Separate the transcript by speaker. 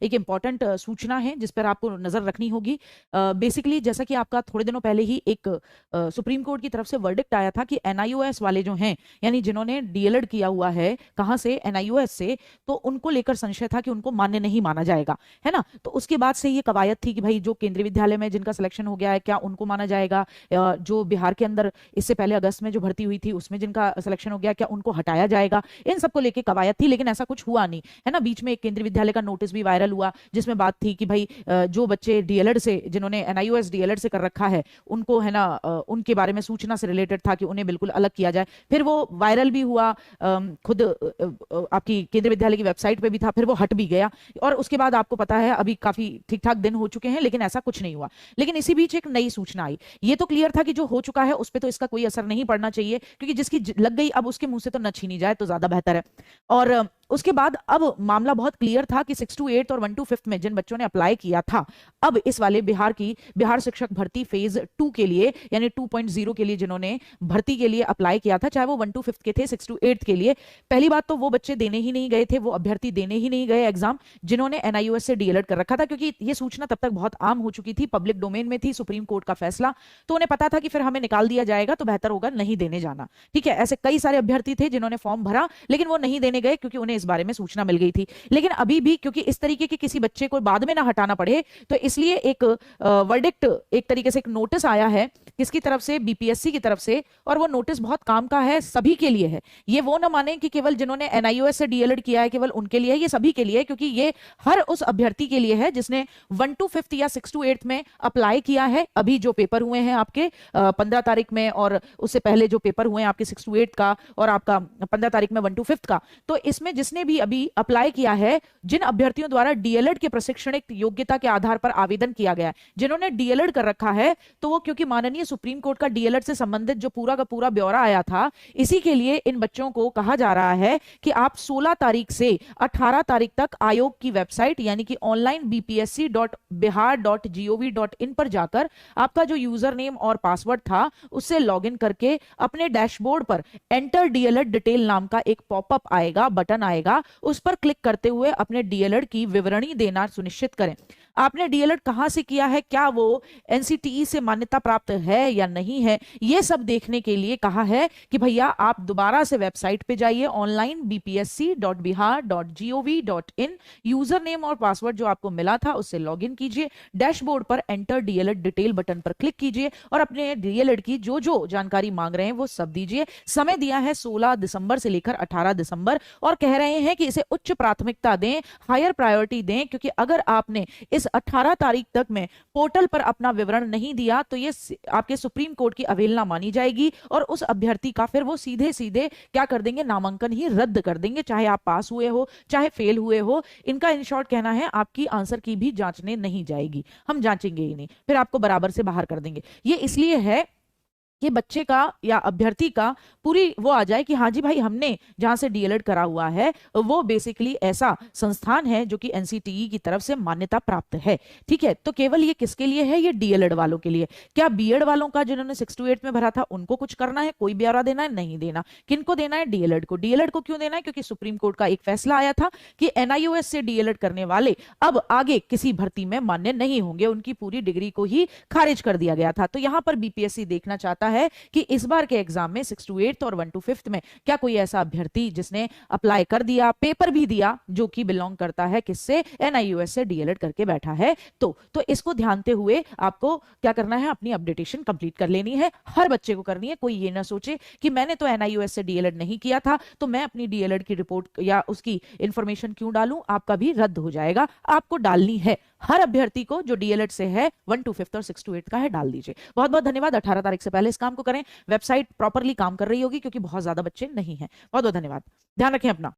Speaker 1: एक इंपॉर्टेंट सूचना है जिस पर आपको नजर रखनी होगी। बेसिकली जैसा कि आपका थोड़े दिनों पहले ही एक सुप्रीम कोर्ट की तरफ से वर्डिक्ट आया था कि एनआईओएस वाले जो हैं, यानी जिन्होंने डीएलएड किया हुआ है, कहाँ से, एनआईओएस से, तो उनको लेकर संशय था कि उनको मान्य नहीं माना जाएगा, है ना। तो उसके बाद से ये कवायद थी कि भाई जो केंद्रीय विद्यालय में जिनका सिलेक्शन हो गया है, क्या उनको माना जाएगा, जो बिहार के अंदर इससे पहले अगस्त में जो भर्ती हुई थी उसमें जिनका सिलेक्शन हो गया, क्या उनको हटाया जाएगा। इन सबको लेकर कवायद थी, लेकिन ऐसा कुछ हुआ नहीं, है ना। बीच में एक केंद्रीय विद्यालय का नोटिस भी वायरल हुआ जिसमें बात थी कि भाई जो बच्चे डीएलएड से, जिन्होंने एनआईओएस डीएलएड से कर रखा है, उनको, है ना, उनके बारे में सूचना से रिलेटेड था कि उन्हें बिल्कुल अलग किया जाए। फिर वो वायरल भी हुआ, खुद आपकी केंद्रीय विद्यालय की वेबसाइट पे भी था, फिर वो हट भी गया। और उसके बाद आपको पता है अभी काफी ठीक ठाक दिन हो चुके हैं, लेकिन ऐसा कुछ नहीं हुआ। लेकिन इसी बीच एक नई सूचना आई। ये तो क्लियर था कि जो हो चुका है उस पर तो इसका कोई असर नहीं पड़ना चाहिए, क्योंकि जिसकी लग गई अब उसके मुंह से तो न छीनी जाए तो ज्यादा बेहतर है। और उसके बाद अब मामला बहुत क्लियर था कि 6 to 8 और 1 to 5 में जिन बच्चों ने अप्लाई किया था, अब इस वाले बिहार शिक्षक भर्ती फेज 2 के लिए, यानी 2.0 के लिए जिन्होंने भर्ती के लिए अप्लाई किया था, चाहे वो 1 to 5 के थे, 6 to 8 के लिए, पहली बात तो वो बच्चे देने ही नहीं गए थे, वो अभ्यर्थी देने ही नहीं गए एग्जाम जिन्होंने एनआईओएस से डीएलएड कर रखा था, क्योंकि ये सूचना तब तक बहुत आम हो चुकी थी, पब्लिक डोमेन में थी, सुप्रीम कोर्ट का फैसला, तो उन्हें पता था कि फिर हमें निकाल दिया जाएगा तो बेहतर होगा नहीं देने जाना। ठीक है, ऐसे कई सारे अभ्यर्थी थे जिन्होंने फॉर्म भरा, लेकिन वो नहीं देने गए क्योंकि उन्हें इस बारे में सूचना मिल गई थी। लेकिन अभी भी क्योंकि इस तरीके के किसी बच्चे को बाद में ना हटाना पड़े, तो इसलिए एक वर्डिक्ट, एक तरीके से एक नोटिस आया है किसकी तरफ से, बीपीएससी की तरफ से। और वो नोटिस बहुत काम का है, सभी के लिए है। ये वो ना माने कि केवल जिन्होंने एनआईओएस से डीएलएड किया है केवल उनके लिए है, ये सभी के लिए है, क्योंकि ये हर उस अभ्यर्थी के लिए है जिसने 1 to 5 या 6 to 8 में अप्लाई किया है। अभी जो पेपर हुए हैं आपके 15 तारीख में, और उससे पहले जो पेपर हुए हैं आपके 6 to 8 का, और आपका 15 तारीख में 1 to 5 का, तो इसमें जिसने भी अभी अप्लाई किया है, जिन अभ्यर्थियों द्वारा डीएलएड के प्रशिक्षणिक योग्यता के आधार पर आवेदन किया गया है, जिन्होंने डीएलएड कर रखा है, तो वो, क्योंकि माननीय सुप्रीम कोर्ट का डीएलएड से संबंधित जो पूरा का पूरा ब्यौरा आया था, इसी के लिए इन बच्चों को कहा जा रहा है कि आप 16 तारीख से 18 तारीख तक आयोग की वेबसाइट यानी कि ऑनलाइन bpsc.bihar.gov.in पर जाकर आपका जो यूजर नेम और पासवर्ड था उससे लॉगिन करके अपने डैशबोर्ड पर एंटर डीएलएड डिटेल नाम का एक पॉपअप आएगा, बटन आएगा, उस पर क्लिक करते हुए अपने डीएलएड की विवरणी देना सुनिश्चित करें। आपने डीएलएड कहां से किया है, क्या वो एनसीटीई से मान्यता प्राप्त है या नहीं है, ये सब देखने के लिए कहा है कि भैया आप दोबारा से वेबसाइट पे जाइए, ऑनलाइन bpsc.bihar.gov.in, यूजर नेम और पासवर्ड जो आपको मिला था उससे लॉगिन कीजिए, डैशबोर्ड पर एंटर डीएलएड डिटेल बटन पर क्लिक कीजिए और अपने डीएलएड की जो जो जानकारी मांग रहे हैं वो सब दीजिए। समय दिया है 16 दिसंबर से लेकर 18 दिसंबर, और कह रहे हैं कि इसे उच्च प्राथमिकता दें, हायर प्रायोरिटी दें, क्योंकि अगर आपने इस 18 तारीख तक में पोर्टल पर अपना विवरण नहीं दिया तो ये आपके सुप्रीम कोर्ट की अवहेलना मानी जाएगी, और उस अभ्यर्थी का फिर वो सीधे सीधे क्या कर देंगे, नामांकन ही रद्द कर देंगे, चाहे आप पास हुए हो चाहे फेल हुए हो। इनका इन शॉर्ट कहना है आपकी आंसर की भी जांचने नहीं जाएगी, हम जांचेंगे ही नहीं, फिर आपको बराबर से बाहर कर देंगे। ये इसलिए है कि बच्चे का या अभ्यर्थी का पूरी वो आ जाए कि हाँ जी भाई, हमने जहां से डीएलएड करा हुआ है वो बेसिकली ऐसा संस्थान है जो कि एनसीटीई की तरफ से मान्यता प्राप्त है। ठीक है, तो केवल ये किसके लिए है, ये डीएलएड वालों के लिए। क्या बीएड वालों का जिन्होंने 6 to 8 में भरा था उनको कुछ करना है, कोई ब्यौरा देना है, नहीं देना। किनको देना है, डीएलएड को। डीएलएड को क्यों देना है, क्योंकि सुप्रीम कोर्ट का एक फैसला आया था कि एनआईओएस से डीएलएड करने वाले अब आगे किसी भर्ती में मान्य नहीं होंगे, उनकी पूरी डिग्री को ही खारिज कर दिया गया था। तो यहां पर बीपीएससी देखना चाहता है कि इस बार के एग्जाम में 6 to 8 और 1 to 5 में क्या कोई ऐसा अभ्यर्थी जिसने अप्लाई कर दिया, पेपर भी दिया, जो कि बिलोंग करता है किससे, एनआईओएस से डीएलएड करके बैठा है। तो इसको ध्यानते हुए आपको क्या करना है, अपनी अपडेटेशन कंप्लीट कर लेनी है, हर बच्चे को करनी है। कोई ये ना सोचे कि मैंने तो एनआईओएस से डीएलएड नहीं किया था तो मैं अपनी डीएलएड की रिपोर्ट या उसकी इंफॉर्मेशन क्यों डालूं, आपका भी रद्द हो जाएगा। आपको डालनी है, हर अभ्यर्थी को जो डीएलएड से है 1 to 5 और 6 to 8 का है, डाल दीजिए। बहुत बहुत धन्यवाद। 18 तारीख से पहले इस काम को करें, वेबसाइट प्रॉपरली काम कर रही होगी क्योंकि बहुत ज्यादा बच्चे नहीं हैं। बहुत बहुत धन्यवाद, ध्यान रखें अपना।